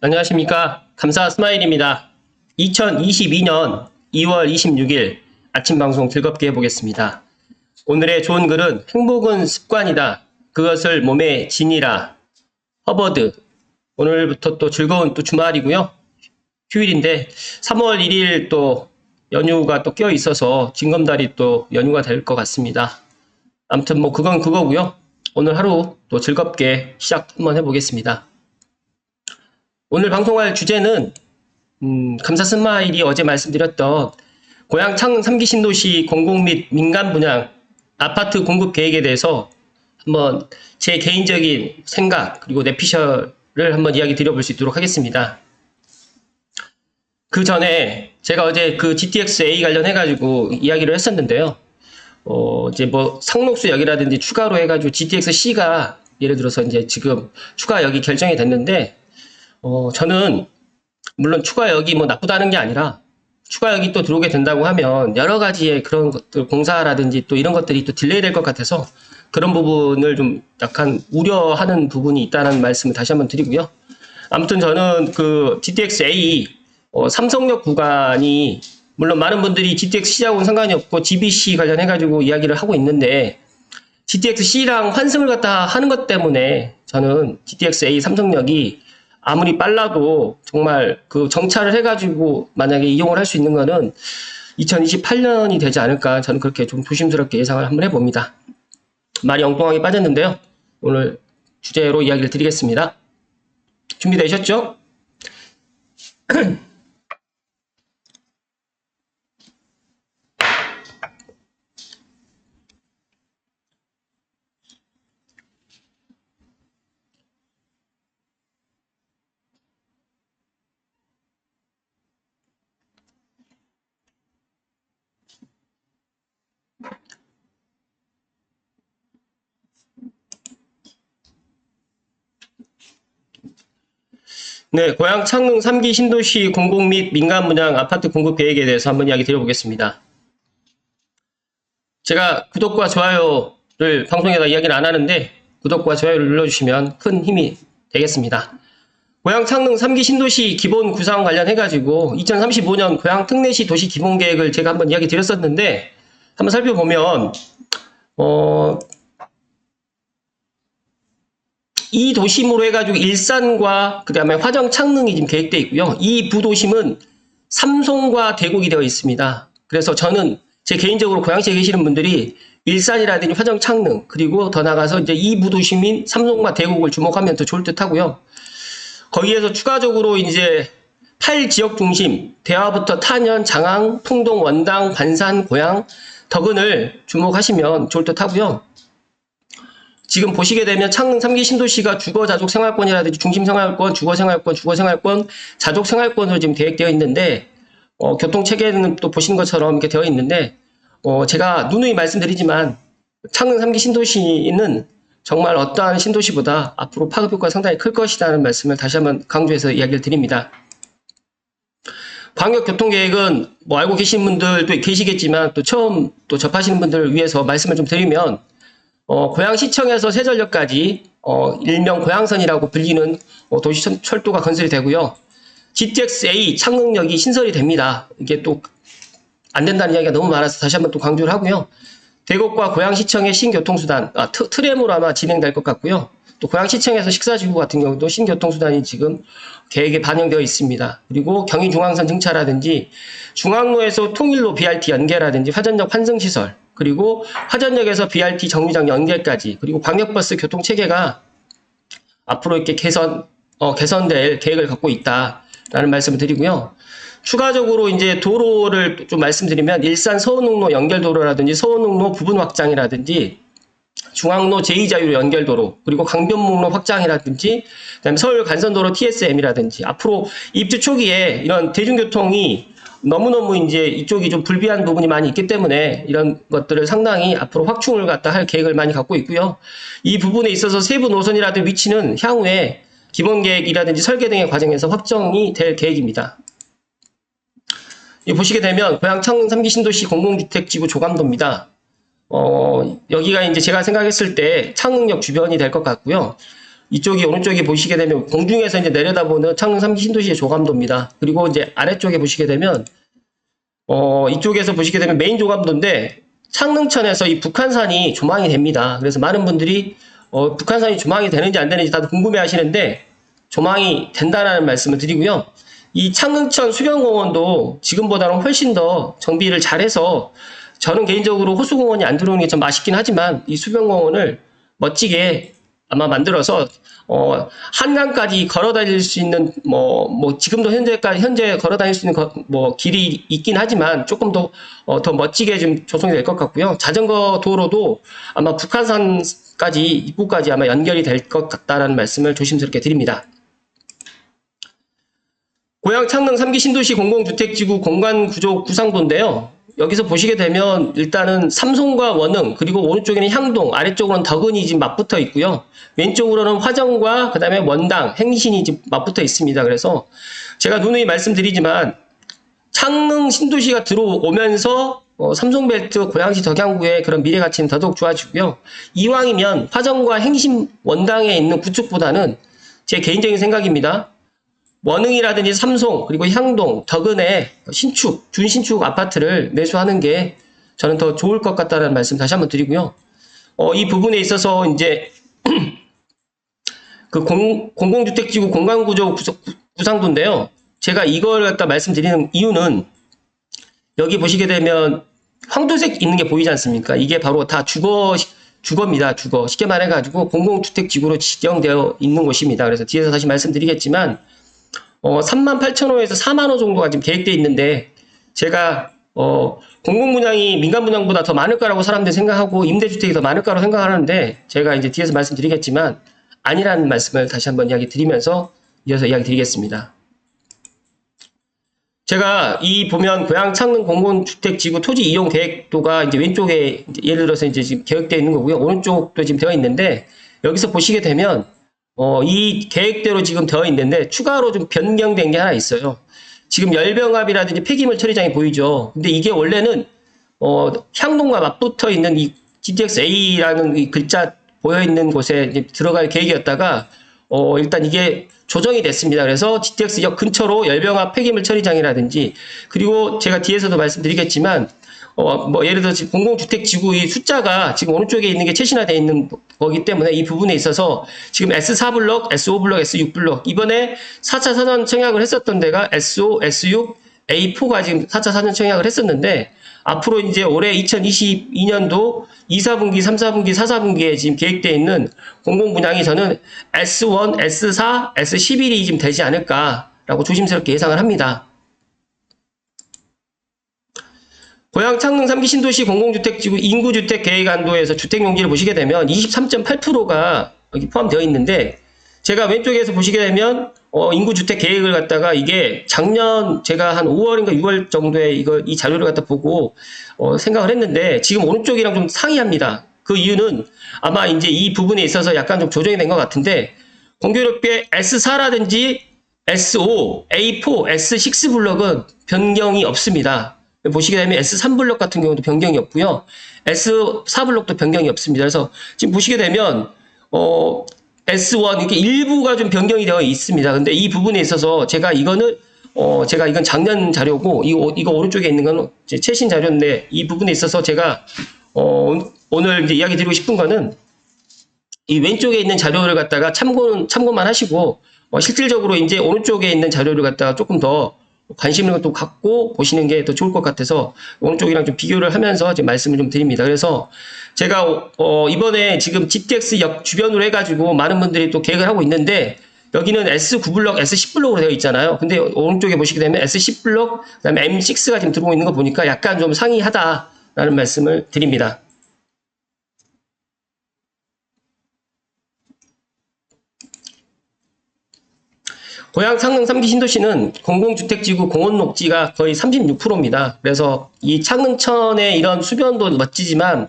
안녕하십니까. 감사 스마일입니다. 2022년 2월 26일 아침 방송 즐겁게 해보겠습니다. 오늘의 좋은 글은 행복은 습관이다. 그것을 몸에 지니라. 허버드. 오늘부터 또 즐거운 또 주말이고요. 휴일인데 3월 1일 또 연휴가 또 껴 있어서 징검다리 또 연휴가 될 것 같습니다. 아무튼 뭐 그건 그거고요. 오늘 하루 또 즐겁게 시작 한번 해보겠습니다. 오늘 방송할 주제는 감사 스마일이 어제 말씀드렸던 고향 창릉 3기 신도시 공공 및 민간 분양 아파트 공급 계획에 대해서 한번 제 개인적인 생각 그리고 내피셜을 한번 이야기 드려볼 수 있도록 하겠습니다. 그 전에 제가 어제 그 GTX-A 관련해가지고 이야기를 했었는데요. 이제 뭐 상록수역이라든지 추가로 해가지고 GTX-C가 예를 들어서 이제 지금 추가역이 결정이 됐는데 저는 물론 추가역이 뭐 나쁘다는 게 아니라 추가역이 또 들어오게 된다고 하면 여러 가지의 그런 것들 공사라든지 또 이런 것들이 또 딜레이 될 것 같아서 그런 부분을 좀 약간 우려하는 부분이 있다는 말씀을 다시 한번 드리고요. 아무튼 저는 그 GTX-A 삼성역 구간이 물론 많은 분들이 GTX-C하고는 상관이 없고 GBC 관련해가지고 이야기를 하고 있는데 GTX-C랑 환승을 갖다 하는 것 때문에 저는 GTX-A 삼성역이 아무리 빨라도 정말 그 정차를 해가지고 만약에 이용을 할 수 있는 거는 2028년이 되지 않을까 저는 그렇게 좀 조심스럽게 예상을 한번 해봅니다. 말이 엉뚱하게 빠졌는데요. 오늘 주제로 이야기를 드리겠습니다. 준비되셨죠? 네, 고향 창릉 3기 신도시 공공 및 민간 분양 아파트 공급 계획에 대해서 한번 이야기 드려보겠습니다. 제가 구독과 좋아요를 방송에다 이야기를 안 하는데 구독과 좋아요를 눌러주시면 큰 힘이 되겠습니다. 고향 창릉 3기 신도시 기본 구상 관련해가지고 2035년 고향 특례시 도시 기본 계획을 제가 한번 이야기 드렸었는데 한번 살펴보면 이 도심으로 해가지고 일산과 그 다음에 화정 창릉이 지금 계획되어 있고요. 이 부도심은 삼송과 대곡이 되어 있습니다. 그래서 저는 제 개인적으로 고양시에 계시는 분들이 일산이라든지 화정 창릉 그리고 더 나가서 이제 이 부도심인 삼송과 대곡을 주목하면 더 좋을 듯 하고요. 거기에서 추가적으로 이제 8지역 중심 대화부터 탄현, 장항, 풍동, 원당, 관산, 고양, 덕은을 주목하시면 좋을 듯 하고요. 지금 보시게 되면 창릉 3기 신도시가 주거 자족 생활권이라든지 중심 생활권, 주거 생활권, 자족 생활권으로 지금 계획되어 있는데 교통 체계는 또 보시는 것처럼 이렇게 되어 있는데 제가 누누이 말씀드리지만 창릉 3기 신도시는 정말 어떠한 신도시보다 앞으로 파급 효과가 상당히 클 것이라는 말씀을 다시 한번 강조해서 이야기를 드립니다. 광역교통계획은 뭐 알고 계신 분들도 계시겠지만 또 처음 또 접하시는 분들을 위해서 말씀을 좀 드리면 고양시청에서 세전역까지 일명 고양선이라고 불리는 도시철도가 건설이 되고요. GTX-A 창릉역이 신설이 됩니다. 이게 또 안 된다는 이야기가 너무 많아서 다시 한번 또 강조를 하고요. 대곡과 고양시청의 신교통수단, 트램으로 아마 진행될 것 같고요. 또 고양시청에서 식사지구 같은 경우도 신교통수단이 지금 계획에 반영되어 있습니다. 그리고 경의중앙선 증차라든지 중앙로에서 통일로 BRT 연계라든지 화전역 환승시설 그리고 화전역에서 BRT 정류장 연결까지 그리고 광역버스 교통체계가 앞으로 이렇게 개선될 계획을 갖고 있다라는 말씀을 드리고요. 추가적으로 이제 도로를 좀 말씀드리면 일산 서운흥로 연결도로라든지 서운흥로 부분 확장이라든지 중앙로 제2자유로 연결도로 그리고 강변북로 확장이라든지 그다음에 서울 간선도로 TSM이라든지 앞으로 입주 초기에 이런 대중교통이 너무너무 이제 이쪽이 좀 불비한 부분이 많이 있기 때문에 이런 것들을 상당히 앞으로 확충을 갖다 할 계획을 많이 갖고 있고요. 이 부분에 있어서 세부 노선이라든지 위치는 향후에 기본계획이라든지 설계 등의 과정에서 확정이 될 계획입니다. 보시게 되면 고향 창릉 3기 신도시 공공주택지구 조감도입니다. 여기가 이제 제가 생각했을 때 창릉역 주변이 될 것 같고요. 이쪽이 오른쪽에 보시게 되면 공중에서 이제 내려다보는 창릉 3기 신도시의 조감도입니다. 그리고 이제 아래쪽에 보시게 되면 이쪽에서 보시게 되면 메인 조감도인데 창릉천에서 이 북한산이 조망이 됩니다. 그래서 많은 분들이 북한산이 조망이 되는지 안 되는지 다들 궁금해 하시는데 조망이 된다는 말씀을 드리고요. 이 창릉천 수변공원도 지금보다는 훨씬 더 정비를 잘해서 저는 개인적으로 호수공원이 안 들어오는 게 좀 아쉽긴 하지만 이 수변공원을 멋지게 아마 만들어서 한강까지 걸어 다닐 수 있는 지금도 현재 걸어 다닐 수 있는 길이 있긴 하지만 조금 더 멋지게 좀 조성이 될 것 같고요. 자전거 도로도 아마 북한산까지 입구까지 아마 연결이 될 것 같다라는 말씀을 조심스럽게 드립니다. 고양 창릉 3기 신도시 공공주택지구 공간구조 구상도인데요. 여기서 보시게 되면 일단은 삼송과 원흥 그리고 오른쪽에는 향동 아래쪽으로는 덕은이 지금 맞붙어 있고요. 왼쪽으로는 화정과 그 다음에 원당 행신이 지금 맞붙어 있습니다. 그래서 제가 누누이 말씀드리지만 창릉 신도시가 들어오면서 삼송벨트 고양시 덕양구의 그런 미래 가치는 더더욱 좋아지고요. 이왕이면 화정과 행신 원당에 있는 구축보다는 제 개인적인 생각입니다. 원흥이라든지 삼송 그리고 향동 덕은의 신축 준신축 아파트를 매수하는 게 저는 더 좋을 것 같다는 말씀 다시 한번 드리고요. 이 부분에 있어서 이제 그 공공주택지구 공간구조 구상도인데요. 제가 이걸 갖다 말씀드리는 이유는 여기 보시게 되면 황토색 있는 게 보이지 않습니까? 이게 바로 다 주거입니다. 주거. 쉽게 말해가지고 공공주택지구로 지정되어 있는 곳입니다. 그래서 뒤에서 다시 말씀드리겠지만 38,000호에서 4만호 정도가 지금 계획되어 있는데 제가 공공분양이 민간분양보다 더 많을 거라고 사람들이 생각하고 임대주택이 더 많을 거라고 생각하는데 제가 이제 뒤에서 말씀드리겠지만 아니라는 말씀을 다시 한번 이야기 드리면서 이어서 이야기 드리겠습니다. 제가 이 보면 고양 창릉 공공주택지구 토지 이용 계획도가 이제 왼쪽에 이제 예를 들어서 이제 지금 계획되어 있는 거고요. 오른쪽도 지금 되어 있는데 여기서 보시게 되면 이 계획대로 지금 되어 있는데 추가로 좀 변경된 게 하나 있어요. 지금 열병합이라든지 폐기물 처리장이 보이죠. 근데 이게 원래는 향동과 맞붙어 있는 이 GTX-A라는 이 글자 보여 있는 곳에 이제 들어갈 계획이었다가 일단 이게 조정이 됐습니다. 그래서 GTX역 근처로 열병합 폐기물 처리장이라든지 그리고 제가 뒤에서도 말씀드리겠지만 예를 들어 지금 공공주택지구 이 숫자가 지금 오른쪽에 있는 게 최신화되어 있는 거기 때문에 이 부분에 있어서 지금 S4블럭, S5블럭, S6블럭 이번에 4차 사전 청약을 했었던 데가 S5, S6, A4가 지금 4차 사전 청약을 했었는데 앞으로 이제 올해 2022년도 2, 4분기, 3, 4분기, 4, 4분기에 지금 계획되어 있는 공공분양이 저는 S1, S4, S11이 지금 되지 않을까라고 조심스럽게 예상을 합니다. 고양 창릉 3기 신도시 공공주택지구 인구주택 계획안도에서 주택용지를 보시게 되면 23.8%가 여기 포함되어 있는데 제가 왼쪽에서 보시게 되면 인구주택 계획을 갖다가 이게 작년 제가 한 5월인가 6월 정도에 이 자료를 갖다 보고 생각을 했는데 지금 오른쪽이랑 좀 상이합니다. 그 이유는 아마 이제 이 부분에 있어서 약간 좀 조정이 된 것 같은데 공교롭게 S4라든지 S5, A4, S6 블럭은 변경이 없습니다. 보시게 되면 S3블럭 같은 경우도 변경이 없고요. S4블럭도 변경이 없습니다. 그래서 지금 보시게 되면 S1 이렇게 일부가 좀 변경이 되어 있습니다. 근데 이 부분에 있어서 제가 이건 작년 자료고 이거 오른쪽에 있는 건 최신 자료인데 이 부분에 있어서 제가 오늘 이제 이야기 드리고 싶은 거는 이 왼쪽에 있는 자료를 갖다가 참고만 하시고 실질적으로 이제 오른쪽에 있는 자료를 갖다가 조금 더 관심을 또 갖고 보시는 게 더 좋을 것 같아서 오른쪽이랑 좀 비교를 하면서 지금 말씀을 좀 드립니다. 그래서 제가 이번에 지금 GTX역 주변으로 해가지고 많은 분들이 또 계획을 하고 있는데 여기는 S9블럭, S10블럭으로 되어 있잖아요. 근데 오른쪽에 보시게 되면 S10블럭, 그다음에 M6가 지금 들어오고 있는 거 보니까 약간 좀 상이하다라는 말씀을 드립니다. 고양 창릉 3기 신도시는 공공주택지구 공원 녹지가 거의 36%입니다. 그래서 이 창릉천의 이런 수변도 멋지지만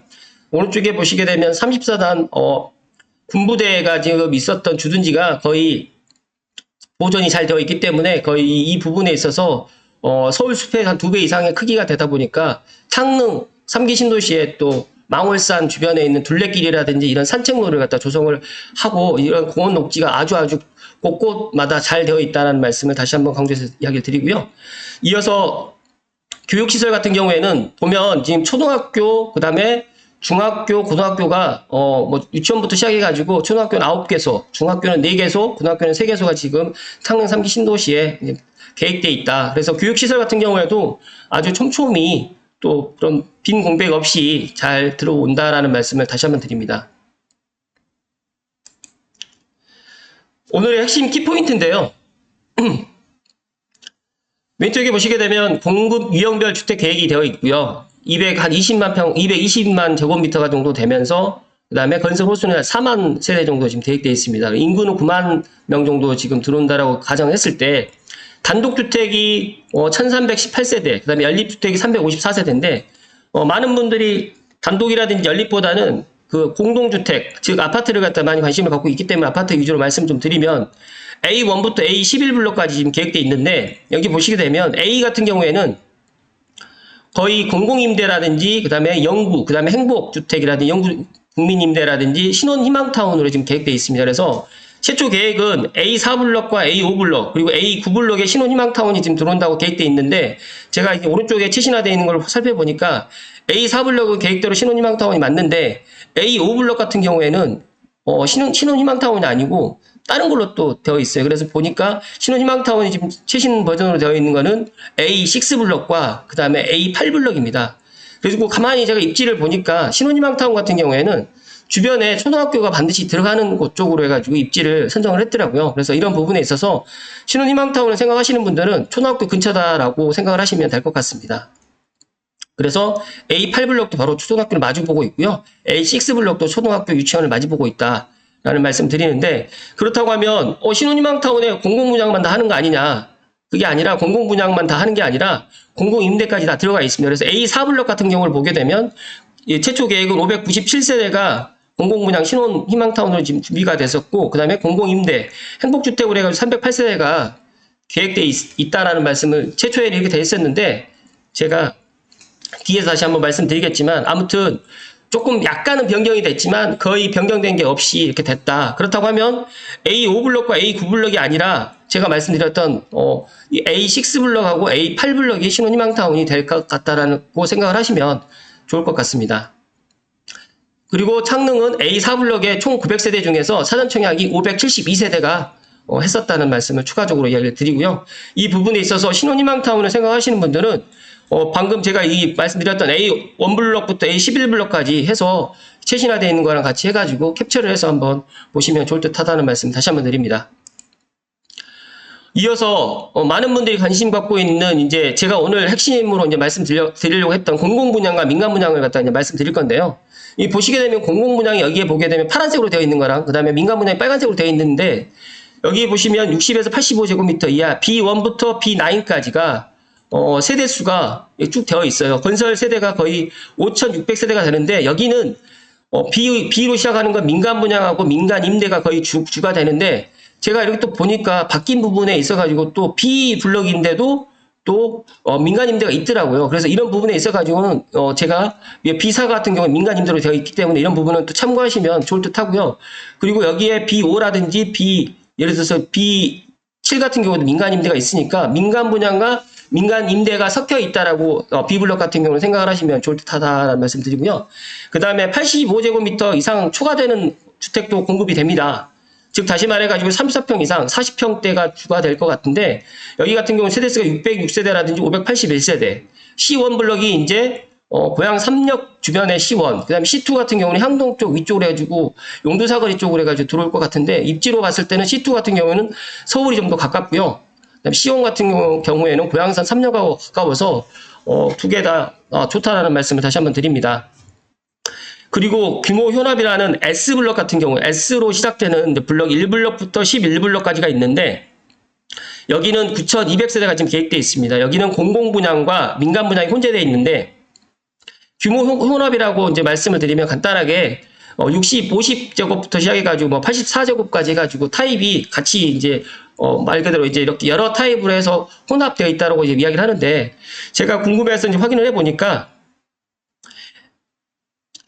오른쪽에 보시게 되면 34단 군부대가 지금 있었던 주둔지가 거의 보존이 잘 되어 있기 때문에 거의 이 부분에 있어서 서울 숲의 한 2배 이상의 크기가 되다 보니까 창릉 3기 신도시에 또 망월산 주변에 있는 둘레길이라든지 이런 산책로를 갖다 조성을 하고 이런 공원 녹지가 아주 곳곳마다 잘 되어 있다는 말씀을 다시 한번 강조해서 이야기를 드리고요. 이어서 교육시설 같은 경우에는 보면 지금 초등학교, 그 다음에 중학교, 고등학교가 뭐 유치원부터 시작해가지고 초등학교는 9개소, 중학교는 4개소, 고등학교는 3개소가 지금 창릉 3기 신도시에 계획돼 있다. 그래서 교육시설 같은 경우에도 아주 촘촘히 또 그런 빈 공백 없이 잘 들어온다라는 말씀을 다시 한번 드립니다. 오늘의 핵심 키포인트인데요. 왼쪽에 보시게 되면 공급 유형별 주택 계획이 되어 있고요. 220만 제곱미터가 정도 되면서 그 다음에 건설 호수는 4만 세대 정도 지금 계획되어 있습니다. 인구는 9만 명 정도 지금 들어온다라고 가정했을 때 단독주택이 1318세대, 그 다음에 연립주택이 354세대인데 많은 분들이 단독이라든지 연립보다는 그 공동주택, 즉 아파트를 갖다 많이 관심을 갖고 있기 때문에 아파트 위주로 말씀 좀 드리면 A1부터 A11블록까지 지금 계획되어 있는데 여기 보시게 되면 A 같은 경우에는 거의 공공임대라든지 그 다음에 영구, 그 다음에 행복주택이라든지 영구 국민임대라든지 신혼희망타운으로 지금 계획되어 있습니다. 그래서 최초 계획은 A4블록과 A5블록 그리고 A9블록에 신혼희망타운이 지금 들어온다고 계획되어 있는데 제가 이게 오른쪽에 최신화되어 있는 걸 살펴보니까 A4블록은 계획대로 신혼희망타운이 맞는데 A5블록 같은 경우에는 신혼희망타운이 아니고 다른 걸로 또 되어 있어요. 그래서 보니까 신혼희망타운이 지금 최신 버전으로 되어 있는 거는 A6블록과 그 다음에 A8블록입니다. 그리고 가만히 제가 입지를 보니까 신혼희망타운 같은 경우에는 주변에 초등학교가 반드시 들어가는 곳 쪽으로 해가지고 입지를 선정을 했더라고요. 그래서 이런 부분에 있어서 신혼희망타운을 생각하시는 분들은 초등학교 근처다라고 생각을 하시면 될 것 같습니다. 그래서 A8블록도 바로 초등학교를 마주보고 있고요. A6블록도 초등학교 유치원을 마주보고 있다. 라는 말씀 드리는데 그렇다고 하면 신혼희망타운에 공공분양만 다 하는 거 아니냐. 그게 아니라 공공분양만 다 하는 게 아니라 공공임대까지 다 들어가 있습니다. 그래서 A4블록 같은 경우를 보게 되면 최초 계획은 597세대가 공공분양 신혼희망타운으로 지금 준비가 됐었고 그 다음에 공공임대 행복주택으로 해가지고 308세대가 계획되어 있다라는 말씀을 최초에 이렇게 돼 있었는데 제가 뒤에서 다시 한번 말씀드리겠지만 아무튼 조금 약간은 변경이 됐지만 거의 변경된 게 없이 이렇게 됐다. 그렇다고 하면 A5블록과 A9블록이 아니라 제가 말씀드렸던 A6블록하고 A8블록이 신혼희망타운이 될 것 같다라고 생각을 하시면 좋을 것 같습니다. 그리고 창릉은 A4블록의 총 900세대 중에서 사전청약이 572세대가 했었다는 말씀을 추가적으로 이야기를 드리고요. 이 부분에 있어서 신혼희망타운을 생각하시는 분들은 방금 제가 말씀드렸던 A1블록부터 A11블록까지 해서 최신화되어 있는 거랑 같이 해가지고 캡처를 해서 한번 보시면 좋을 듯 하다는 말씀 다시 한번 드립니다. 이어서 많은 분들이 관심 갖고 있는 이제 제가 오늘 핵심으로 이제 말씀드리려고 했던 공공분양과 민간분양을 갖다 이제 말씀드릴 건데요. 이 보시게 되면 공공분양이 여기에 보게 되면 파란색으로 되어 있는 거랑 그 다음에 민간분양이 빨간색으로 되어 있는데 여기 보시면 60에서 85제곱미터 이하 B1부터 B9까지가 세대수가 쭉 되어 있어요. 건설 세대가 거의 5,600세대가 되는데 여기는 B로 시작하는 건 민간 분양하고 민간 임대가 거의 주가 되는데 제가 이렇게 또 보니까 바뀐 부분에 있어가지고 또 B 블럭인데도 또 민간 임대가 있더라고요. 그래서 이런 부분에 있어가지고는 제가 B사 같은 경우는 민간 임대로 되어 있기 때문에 이런 부분은 또 참고하시면 좋을 듯 하고요. 그리고 여기에 B5라든지 예를 들어서 B7 같은 경우도 민간 임대가 있으니까 민간 분양과 민간 임대가 섞여 있다라고 B블럭 같은 경우는 생각을 하시면 좋을 듯하다라는 말씀 드리고요. 그 다음에 85제곱미터 이상 초과되는 주택도 공급이 됩니다. 즉 다시 말해가지고 34평 이상 40평대가 주가 될 것 같은데 여기 같은 경우는 세대수가 606세대라든지 581세대 C1 블럭이 이제 고양 삼역 주변의 C1 그 다음에 C2 같은 경우는 향동 쪽 위쪽으로 해가지고 용두사거리 쪽으로 해가지고 들어올 것 같은데 입지로 봤을 때는 C2 같은 경우에는 서울이 좀 더 가깝고요. C1 같은 경우에는 고양산 삼역하고 가까워서 두 개 다 좋다라는 말씀을 다시 한번 드립니다. 그리고 규모 효납이라는 S블럭 같은 경우 S로 시작되는 블럭 1블럭부터 11블럭까지가 있는데 여기는 9,200세대가 지금 계획되어 있습니다. 여기는 공공분양과 민간분양이 혼재되어 있는데 규모 효납이라고 이제 말씀을 드리면 간단하게 50제곱부터 시작해가지고 뭐 84제곱까지 해가지고 타입이 같이 이제 말 그대로 이제 이렇게 여러 타입으로 해서 혼합되어 있다라고 이제 이야기를 하는데 제가 궁금해서 이제 확인을 해보니까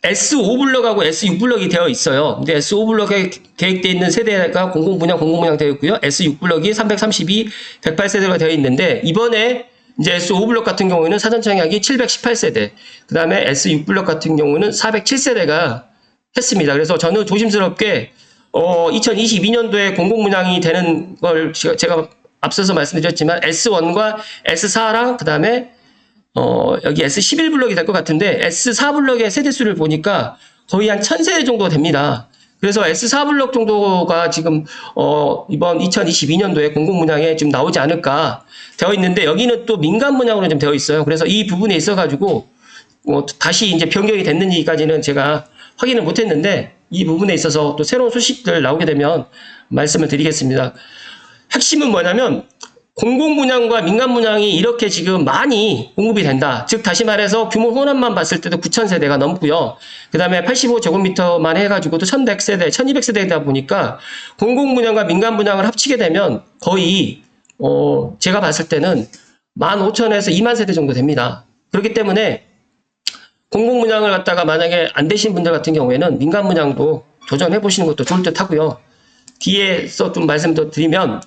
S5블럭하고 S6블럭이 되어 있어요. 근데 S5블럭에 계획되어 있는 세대가 공공분양 되어 있고요. S6블럭이 332, 108세대가 되어 있는데, 이번에 이제 S5블럭 같은 경우에는 사전 청약이 718세대, 그 다음에 S6블럭 같은 경우는 407세대가 했습니다. 그래서 저는 조심스럽게 2022년도에 공공분양이 되는 걸 제가 앞서서 말씀드렸지만 S1과 S4랑 그 다음에 여기 S11블럭이 될 것 같은데 S4블럭의 세대수를 보니까 거의 한 1000세대 정도 됩니다. 그래서 S4블럭 정도가 지금 이번 2022년도에 공공분양에 지금 나오지 않을까 되어 있는데, 여기는 또 민간분양으로 좀 되어 있어요. 그래서 이 부분에 있어가지고 다시 이제 변경이 됐는지까지는 제가 확인을 못했는데, 이 부분에 있어서 또 새로운 소식들 나오게 되면 말씀을 드리겠습니다. 핵심은 뭐냐면 공공분양과 민간분양이 이렇게 지금 많이 공급이 된다. 즉 다시 말해서 규모 호남만 봤을 때도 9,000세대가 넘고요. 그 다음에 85제곱미터만 해가지고도 1,100세대, 1,200세대이다 보니까 공공분양과 민간분양을 합치게 되면 거의 제가 봤을 때는 15,000에서 2만 세대 정도 됩니다. 그렇기 때문에 공공분양을 갖다가 만약에 안 되신 분들 같은 경우에는 민간분양도 도전해 보시는 것도 좋을 듯 하고요. 뒤에서 좀 말씀 더 드리면,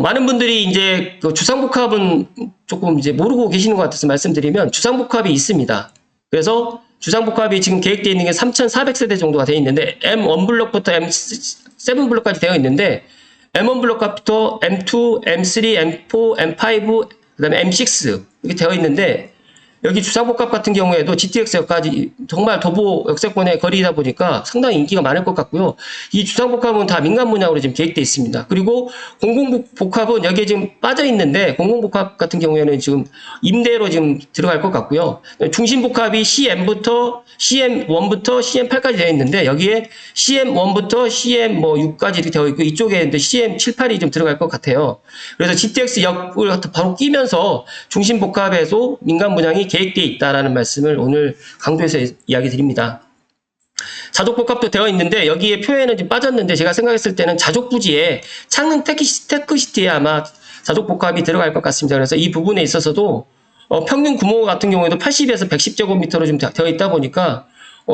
많은 분들이 이제 그 주상복합은 조금 이제 모르고 계시는 것 같아서 말씀드리면, 주상복합이 있습니다. 그래서 주상복합이 지금 계획되어 있는 게 3,400세대 정도가 되어 있는데, M1블럭부터 M7블럭까지 되어 있는데, M1블럭부터 M2, M3, M4, M5, 그 다음에 M6 이렇게 되어 있는데, 여기 주상복합 같은 경우에도 GTX까지 정말 도보 역세권의 거리이다 보니까 상당히 인기가 많을 것 같고요. 이 주상복합은 다 민간분양으로 지금 계획되어 있습니다. 그리고 공공복합은 여기에 지금 빠져 있는데, 공공복합 같은 경우에는 지금 임대로 지금 들어갈 것 같고요. 중심복합이 CM부터 CM1부터 CM8까지 되어 있는데, 여기에 CM1부터 CM6까지 이렇게 되어 있고, 이쪽에 이제 CM7, 8이 좀 들어갈 것 같아요. 그래서 GTX 역을 바로 끼면서 중심복합에서 민간분양이 계획되어 있다라는 말씀을 오늘 강조해서 이야기 드립니다. 자족복합도 되어 있는데, 여기에 표에는 좀 빠졌는데, 제가 생각했을 때는 자족부지에 창릉 테크시티에 아마 자족복합이 들어갈 것 같습니다. 그래서 이 부분에 있어서도 평균 규모 같은 경우에도 80에서 110제곱미터로 좀 되어 있다 보니까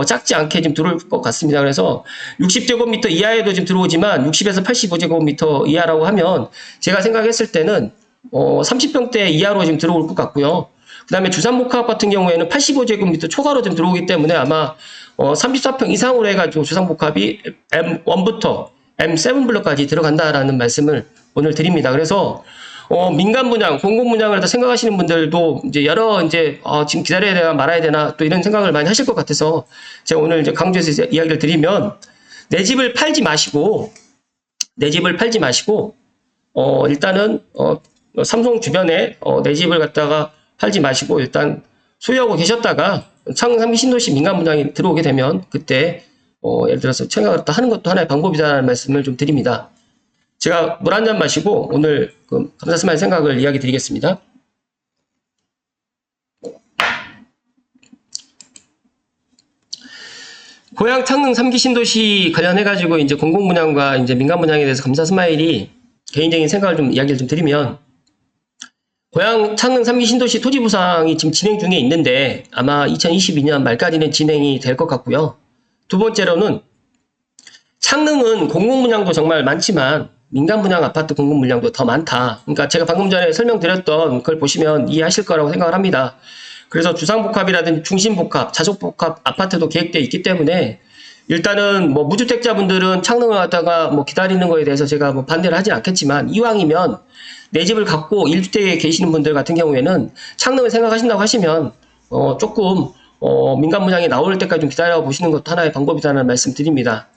작지 않게 좀 들어올 것 같습니다. 그래서 60제곱미터 이하에도 좀 들어오지만 60에서 85제곱미터 이하라고 하면 제가 생각했을 때는 30평대 이하로 지금 들어올 것 같고요. 그 다음에 주상복합 같은 경우에는 85제곱미터 초과로 좀 들어오기 때문에 아마 34평 이상으로 해가지고 주상복합이 M1부터 M7블럭까지 들어간다라는 말씀을 오늘 드립니다. 그래서 민간분양, 공공분양을 생각하시는 분들도 이제 지금 기다려야 되나 말아야 되나 또 이런 생각을 많이 하실 것 같아서 제가 오늘 이제 강조해서 이야기를 드리면, 내 집을 팔지 마시고 일단은 삼성 주변에 내 집을 갖다가 팔지 마시고 일단 소유하고 계셨다가 창릉 3기 신도시 민간분양이 들어오게 되면 그때 예를 들어서 청약을 하는 것도 하나의 방법이다라는 말씀을 좀 드립니다. 제가 물 한 잔 마시고 오늘 그 감사스마일 생각을 이야기 드리겠습니다. 고양 창릉 3기 신도시 관련해가지고 이제 공공분양과 이제 민간분양에 대해서 감사스마일이 개인적인 생각을 좀 이야기를 좀 드리면, 고양 창릉 3기 신도시 토지부상이 지금 진행 중에 있는데 아마 2022년 말까지는 진행이 될 것 같고요. 두 번째로는 창릉은 공공분양도 정말 많지만 민간분양 아파트 공공분양도 더 많다. 그러니까 제가 방금 전에 설명드렸던 걸 보시면 이해하실 거라고 생각을 합니다. 그래서 주상복합이라든지 중심복합, 자족복합 아파트도 계획되어 있기 때문에 일단은 뭐 무주택자분들은 창릉을 갖다가 뭐 기다리는 거에 대해서 제가 뭐 반대를 하진 않겠지만, 이왕이면 내 집을 갖고 1주택에 계시는 분들 같은 경우에는 창릉을 생각하신다고 하시면 조금 민간분양이 나올 때까지 좀 기다려 보시는 것도 하나의 방법이라는 말씀 드립니다.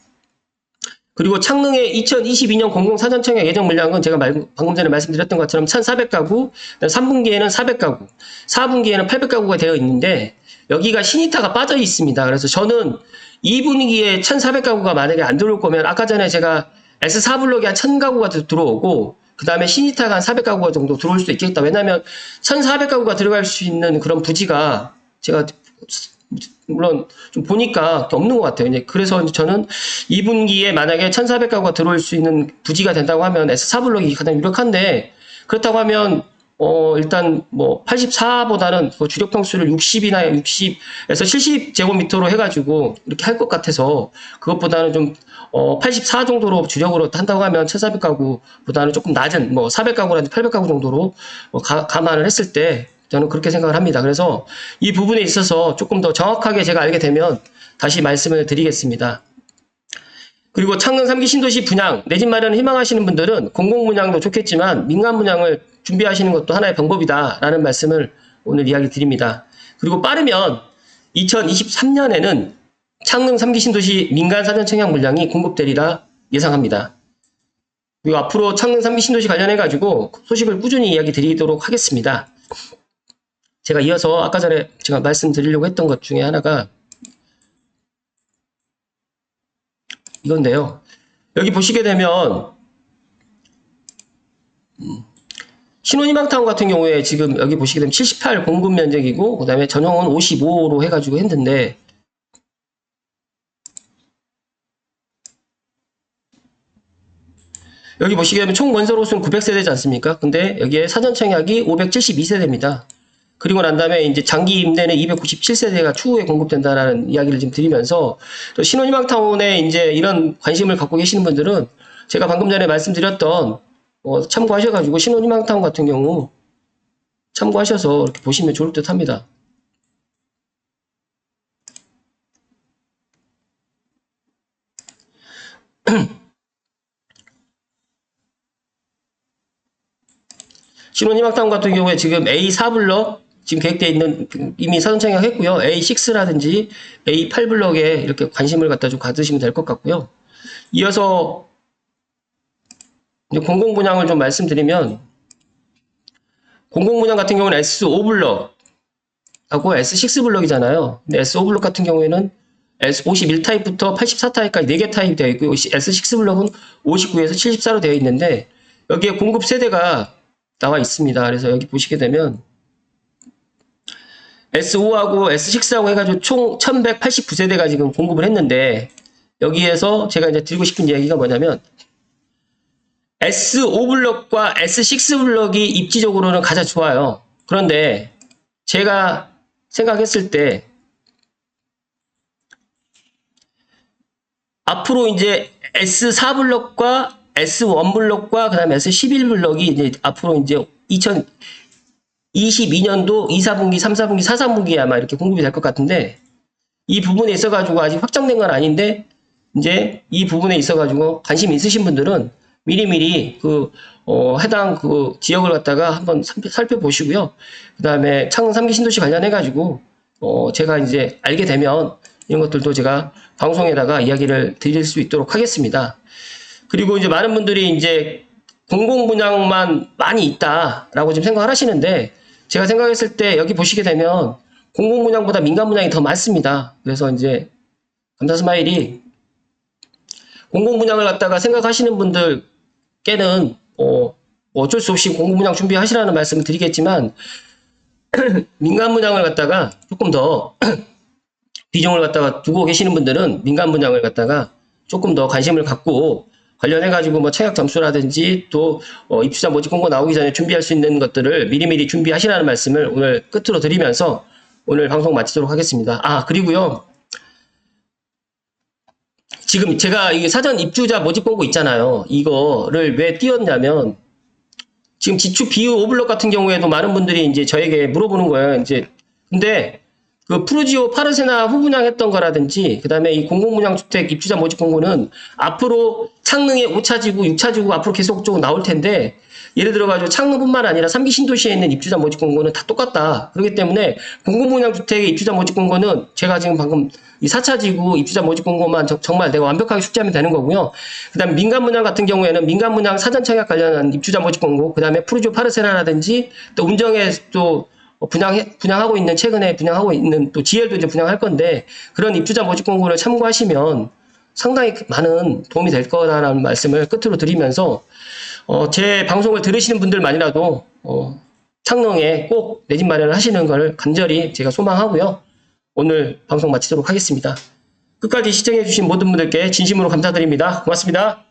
그리고 창릉의 2022년 공공사전청약 예정 물량은 제가 방금 전에 말씀드렸던 것처럼 1,400가구, 3분기에는 400가구, 4분기에는 800가구가 되어 있는데 여기가 신이타가 빠져 있습니다. 그래서 저는 2분기에 1,400가구가 만약에 안 들어올 거면, 아까 전에 제가 S4블록에 한 1,000가구가 들어오고 그 다음에 신이타가 한 400가구가 정도 들어올 수도 있겠다. 왜냐하면 1,400가구가 들어갈 수 있는 그런 부지가 제가 물론 좀 보니까 없는 것 같아요. 그래서 저는 2분기에 만약에 1,400가구가 들어올 수 있는 부지가 된다고 하면 S4블록이 가장 유력한데, 그렇다고 하면 일단 뭐 84보다는 그 주력 평수를 60이나 60에서 70제곱미터로 해가지고 이렇게 할 것 같아서 그것보다는 좀 84 정도로 주력으로 한다고 하면 1400가구보다는 조금 낮은 뭐 400가구라든지 800가구 정도로 감안을 했을 때 저는 그렇게 생각을 합니다. 그래서 이 부분에 있어서 조금 더 정확하게 제가 알게 되면 다시 말씀을 드리겠습니다. 그리고 창릉 3기 신도시 분양, 내 집 마련을 희망하시는 분들은 공공분양도 좋겠지만 민간분양을 준비하시는 것도 하나의 방법이다라는 말씀을 오늘 이야기 드립니다. 그리고 빠르면 2023년에는 창릉 3기 신도시 민간 사전 청약 물량이 공급되리라 예상합니다. 그리고 앞으로 창릉 3기 신도시 관련해가지고 소식을 꾸준히 이야기 드리도록 하겠습니다. 제가 이어서 아까 전에 제가 말씀드리려고 했던 것 중에 하나가 이건데요. 여기 보시게 되면 신혼희망타운 같은 경우에 지금 여기 보시게 되면 78 공급 면적이고 그 다음에 전용은 55로 해가지고 했는데 여기 보시게 되면 총 건설호수는 900세대지 않습니까? 근데 여기에 사전 청약이 572세대입니다. 그리고 난 다음에 이제 장기 임대는 297세대가 추후에 공급된다라는 이야기를 지금 드리면서 또 신혼희망타운에 이제 이런 관심을 갖고 계시는 분들은 제가 방금 전에 말씀드렸던 참고하셔가지고 신혼희망타운 같은 경우 참고하셔서 이렇게 보시면 좋을 듯 합니다. 신혼희망타운 같은 경우에 지금 A4블럭 지금 계획되어 있는 이미 사전 청약했고요. A6라든지 A8블럭에 이렇게 관심을 갖다 좀 가지시면 될 것 같고요. 이어서 공공분양을 좀 말씀드리면 공공분양 같은 경우는 S5블럭하고 S6블럭이잖아요. 근데 S5블럭 같은 경우에는 S51타입부터 84타입까지 4개 타입이 되어 있고 S6블럭은 59에서 74로 되어 있는데 여기에 공급 세대가 나와 있습니다. 그래서 여기 보시게 되면 S5하고 S6하고 해가지고 총 1189세대가 지금 공급을 했는데 여기에서 제가 이제 드리고 싶은 이야기가 뭐냐면 S5블럭과 S6블럭이 입지적으로는 가장 좋아요. 그런데 제가 생각했을 때 앞으로 이제 S4블럭과 S1블럭과 그 다음에 S11블럭이 이제 앞으로 이제 2022년도 2, 4분기, 3, 4분기, 4, 3분기에 아마 이렇게 공급이 될 것 같은데 이 부분에 있어가지고 아직 확정된 건 아닌데 이제 이 부분에 있어가지고 관심 있으신 분들은 미리미리 해당 지역을 갖다가 한번 살펴보시고요. 그 다음에 창릉 3기 신도시 관련해가지고 제가 이제 알게 되면 이런 것들도 제가 방송에다가 이야기를 드릴 수 있도록 하겠습니다. 그리고 이제 많은 분들이 이제 공공분양만 많이 있다라고 지금 생각을 하시는데 제가 생각했을 때 여기 보시게 되면 공공분양보다 민간분양이 더 많습니다. 그래서 이제 감사스마일이 공공분양을 갖다가 생각하시는 분들께는 어쩔 수 없이 공공분양 준비하시라는 말씀을 드리겠지만 민간분양을 갖다가 조금 더 비중을 갖다가 두고 계시는 분들은 민간분양을 갖다가 조금 더 관심을 갖고 관련해가지고 뭐 청약 점수라든지 또 입주자 모집 공고 나오기 전에 준비할 수 있는 것들을 미리미리 준비하시라는 말씀을 오늘 끝으로 드리면서 오늘 방송 마치도록 하겠습니다. 아, 그리고요. 지금 제가 이 사전 입주자 모집 공고 있잖아요. 이거를 왜 띄웠냐면 지금 지축 비유 오블럭 같은 경우에도 많은 분들이 이제 저에게 물어보는 거예요. 이제 근데 그 푸르지오 파르세나 후분양했던 거라든지 그 다음에 이 공공분양주택 입주자 모집 공고는 앞으로 창릉에 5차 지구, 6차 지구 앞으로 계속적으로 나올 텐데 예를 들어가지고 창릉뿐만 아니라 3기 신도시에 있는 입주자 모집 공고는 다 똑같다. 그렇기 때문에 공공분양주택의 입주자 모집 공고는 제가 지금 방금 이 4차 지구 입주자 모집 공고만 정말 내가 완벽하게 숙지하면 되는 거고요. 그 다음에 민간분양 같은 경우에는 민간분양 사전 청약 관련한 입주자 모집 공고, 그 다음에 푸르지오 파르세나라든지 또 운정에 또 분양하고 있는, 최근에 분양하고 있는 또 GL도 이제 분양할 건데 그런 입주자 모집 공고를 참고하시면 상당히 많은 도움이 될 거라는 말씀을 끝으로 드리면서 제 방송을 들으시는 분들만이라도 창릉에 꼭 내 집 마련을 하시는 걸 간절히 제가 소망하고요. 오늘 방송 마치도록 하겠습니다. 끝까지 시청해주신 모든 분들께 진심으로 감사드립니다. 고맙습니다.